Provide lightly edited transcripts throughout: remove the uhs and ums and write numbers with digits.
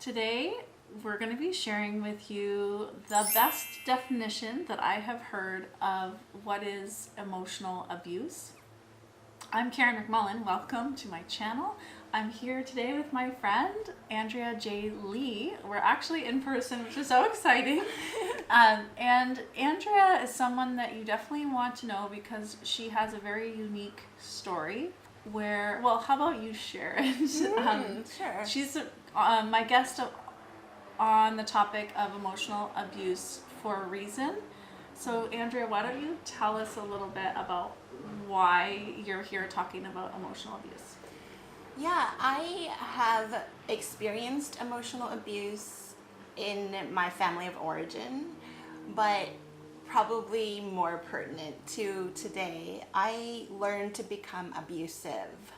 Today we're going to be sharing with you the best definition that I have heard of what is emotional abuse. I'm Karen McMullen. Welcome to my channel. I'm here today with my friend Andrea J. Lee. We're actually in person, which is so exciting. And Andrea is someone that you definitely want to know because she has a very unique story where, well, how about you share it? Sure. She's my guest on the topic of emotional abuse for a reason. So Andrea, why don't you tell us a little bit about why you're here talking about emotional abuse? Yeah, I have experienced emotional abuse in my family of origin, but probably more pertinent to today, I learned to become abusive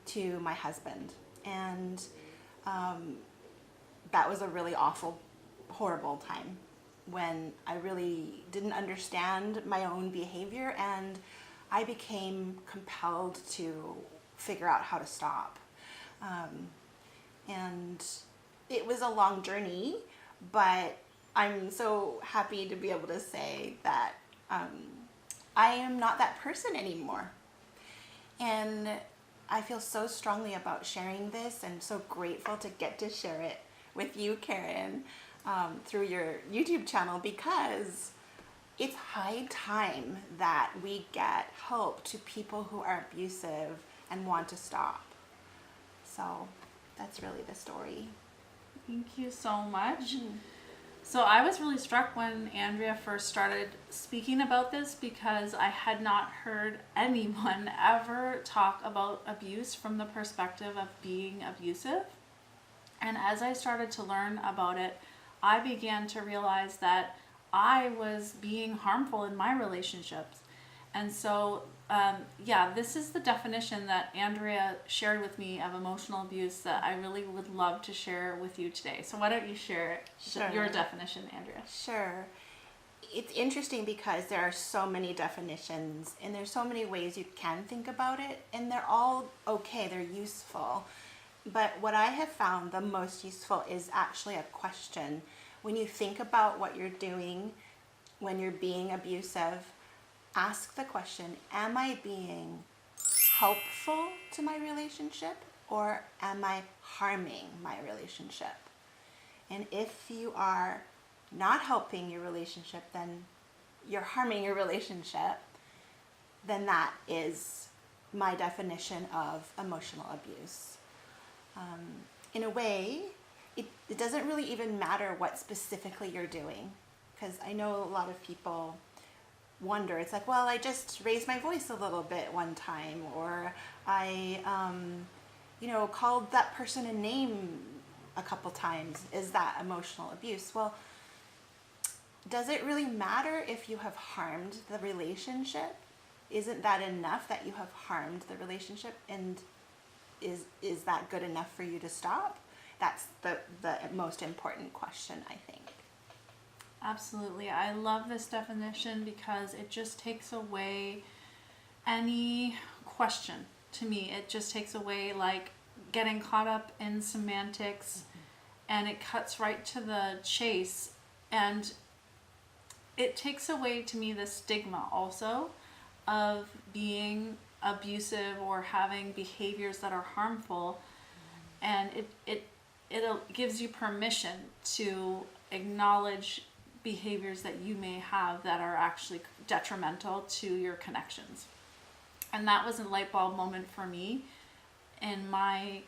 to my husband. And that was a really awful, horrible time when I really didn't understand my own behavior, and I became compelled to figure out how to stop. And it was a long journey, but I'm so happy to be able to say that I am not that person anymore. And I feel so strongly about sharing this and so grateful to get to share it with you, Karen, through your YouTube channel, because it's high time that we get help to people who are abusive and want to stop. So that's really the story. Thank you so much. So I was really struck when Andrea first started speaking about this because I had not heard anyone ever talk about abuse from the perspective of being abusive. And as I started to learn about it, I began to realize that I was being harmful in my relationships. And so, this is the definition that Andrea shared with me of emotional abuse that I really would love to share with you today. So why don't you share Sure. your definition, Andrea? Sure. It's interesting because there are so many definitions and there's so many ways you can think about it, and they're all okay, they're useful. But what I have found the most useful is actually a question. When you think about what you're doing when you're being abusive, ask the question, am I being helpful to my relationship or am I harming my relationship? And if you are not helping your relationship, then you're harming your relationship, then that is my definition of emotional abuse. In a way, it doesn't really even matter what specifically you're doing, because I know a lot of people wonder. It's like, well, I just raised my voice a little bit one time, or I, called that person a name a couple times. Is that emotional abuse? Well, does it really matter if you have harmed the relationship? Isn't that enough that you have harmed the relationship? And is that good enough for you to stop? That's the most important question, I think. Absolutely. I love this definition because it just takes away any question to me. It just takes away like getting caught up in semantics, and it cuts right to the chase, and it takes away to me the stigma also of being abusive or having behaviors that are harmful, and it gives you permission to acknowledge behaviors that you may have that are actually detrimental to your connections. And that was a light bulb moment for me in my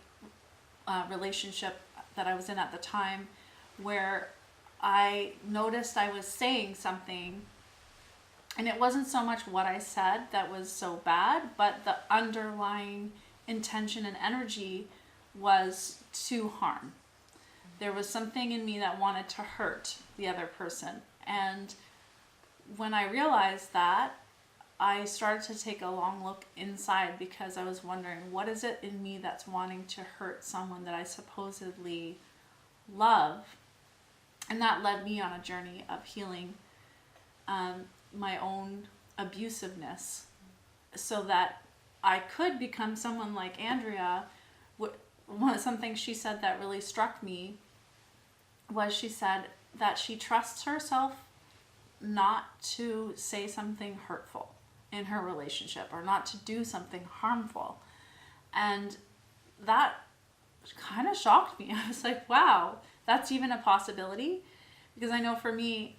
relationship that I was in at the time, where I noticed I was saying something, and it wasn't so much what I said that was so bad, but the underlying intention and energy was to harm. There was something in me that wanted to hurt the other person. And when I realized that, I started to take a long look inside, because I was wondering, what is it in me that's wanting to hurt someone that I supposedly love? And that led me on a journey of healing my own abusiveness, so that I could become someone like Andrea. Something she said that really struck me was she said that she trusts herself not to say something hurtful in her relationship or not to do something harmful. And that kind of shocked me. I was like, wow, that's even a possibility. Because I know for me,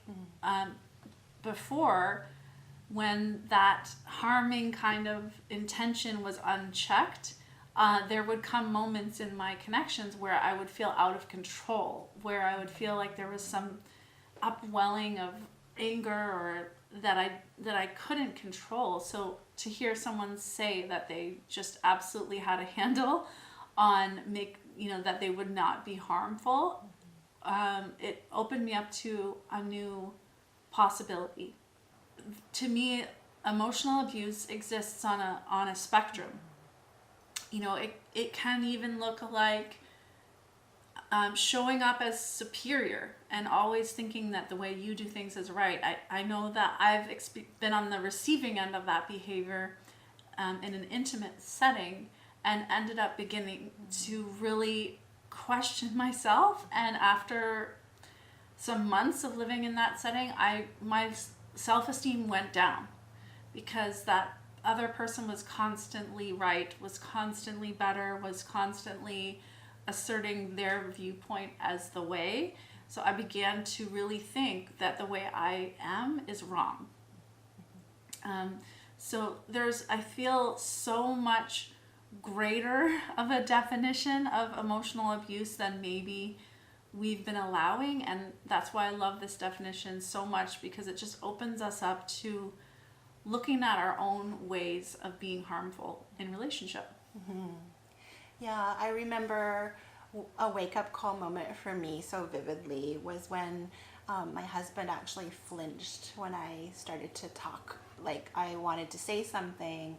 before, when that harming kind of intention was unchecked, there would come moments in my connections where I would feel out of control, where I would feel like there was some upwelling of anger or that I couldn't control. So to hear someone say that they just absolutely had a handle on that they would not be harmful, it opened me up to a new possibility. To me, emotional abuse exists on a spectrum. It can even look like showing up as superior and always thinking that the way you do things is right. I know that I've been on the receiving end of that behavior in an intimate setting and ended up beginning to really question myself. And after some months of living in that setting, my self-esteem went down because that other person was constantly right, was constantly better, was constantly asserting their viewpoint as the way. So I began to really think that the way I am is wrong. So I feel so much greater of a definition of emotional abuse than maybe we've been allowing. And that's why I love this definition so much, because it just opens us up to looking at our own ways of being harmful in relationship. Mm-hmm. Yeah, I remember a wake-up call moment for me so vividly was when my husband actually flinched when I started to talk. Like, I wanted to say something,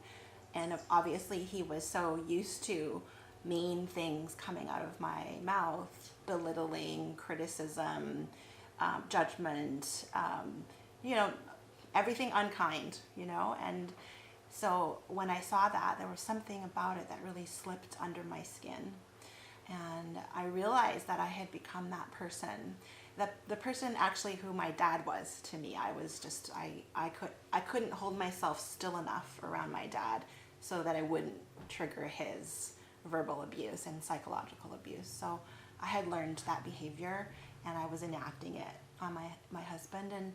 and obviously he was so used to mean things coming out of my mouth, belittling, criticism, judgment, everything unkind, and so when I saw that, there was something about it that really slipped under my skin. And I realized that I had become that person, the person actually who my dad was to me. I was just, I couldn't hold myself still enough around my dad so that I wouldn't trigger his verbal abuse and psychological abuse. So I had learned that behavior and I was enacting it on my husband. And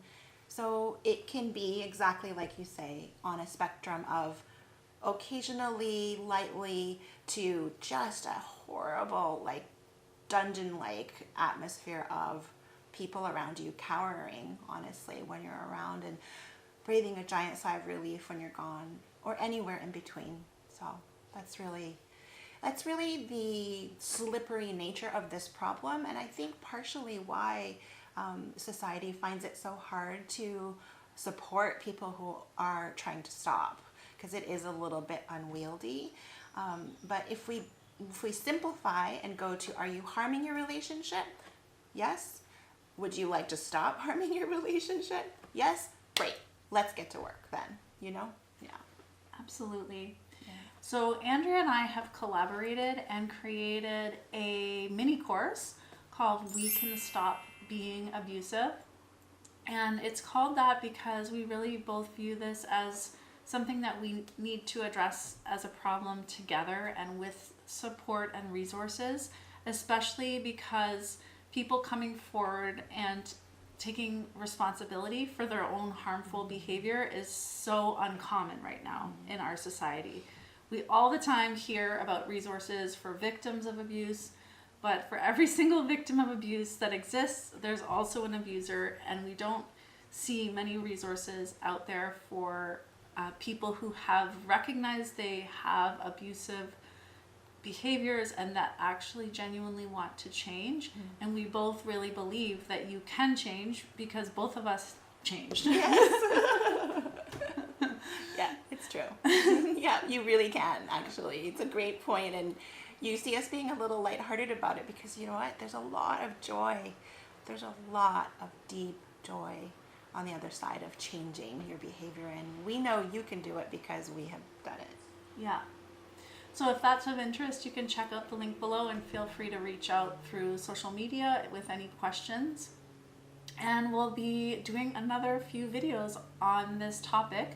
so it can be exactly like you say, on a spectrum of occasionally, lightly, to just a horrible, like, dungeon-like atmosphere of people around you cowering, honestly, when you're around, and breathing a giant sigh of relief when you're gone, or anywhere in between. So that's really the slippery nature of this problem, and I think partially why society finds it so hard to support people who are trying to stop, because it is a little bit unwieldy. But if we simplify and go to, are you harming your relationship? Yes. Would you like to stop harming your relationship? Yes. Great. Let's get to work then. Yeah. Absolutely. Yeah. So Andrea and I have collaborated and created a mini course called We Can Stop Being Abusive. And it's called that because we really both view this as something that we need to address as a problem together and with support and resources, especially because people coming forward and taking responsibility for their own harmful behavior is so uncommon right now in our society. We all the time hear about resources for victims of abuse, but for every single victim of abuse that exists, there's also an abuser, and we don't see many resources out there for people who have recognized they have abusive behaviors and that actually genuinely want to change. And we both really believe that you can change because both of us changed. Yes. Yeah, it's true. Yeah, you really can, actually. It's a great point, and you see us being a little lighthearted about it because you know what? There's a lot of joy. There's a lot of deep joy on the other side of changing your behavior, and we know you can do it because we have done it. Yeah. So if that's of interest, you can check out the link below and feel free to reach out through social media with any questions. And we'll be doing another few videos on this topic,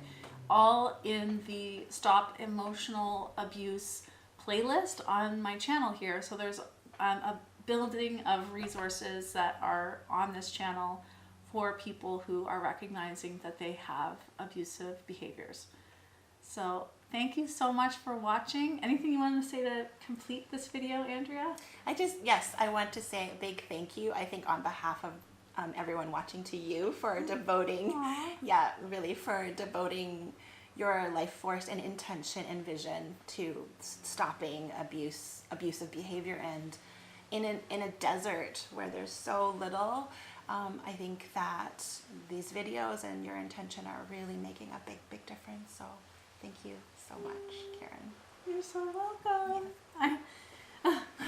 all in the Stop Emotional Abuse playlist on my channel here. So there's a building of resources that are on this channel for people who are recognizing that they have abusive behaviors. So thank you so much for watching. Anything you want to say to complete this video, Andrea? Yes, I want to say a big thank you, I think on behalf of everyone watching, to you for devoting, really for devoting your life force and intention and vision to stopping abusive behavior. And in a desert where there's so little, I think that these videos and your intention are really making a big difference. So thank you so much, Karen. You're so welcome.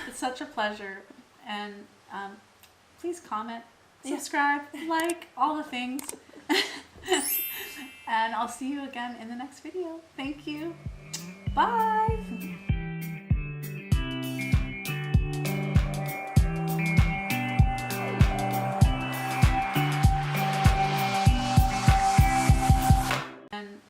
It's such a pleasure. And please comment, subscribe, like, all the things. And I'll see you again in the next video. Thank you. Bye.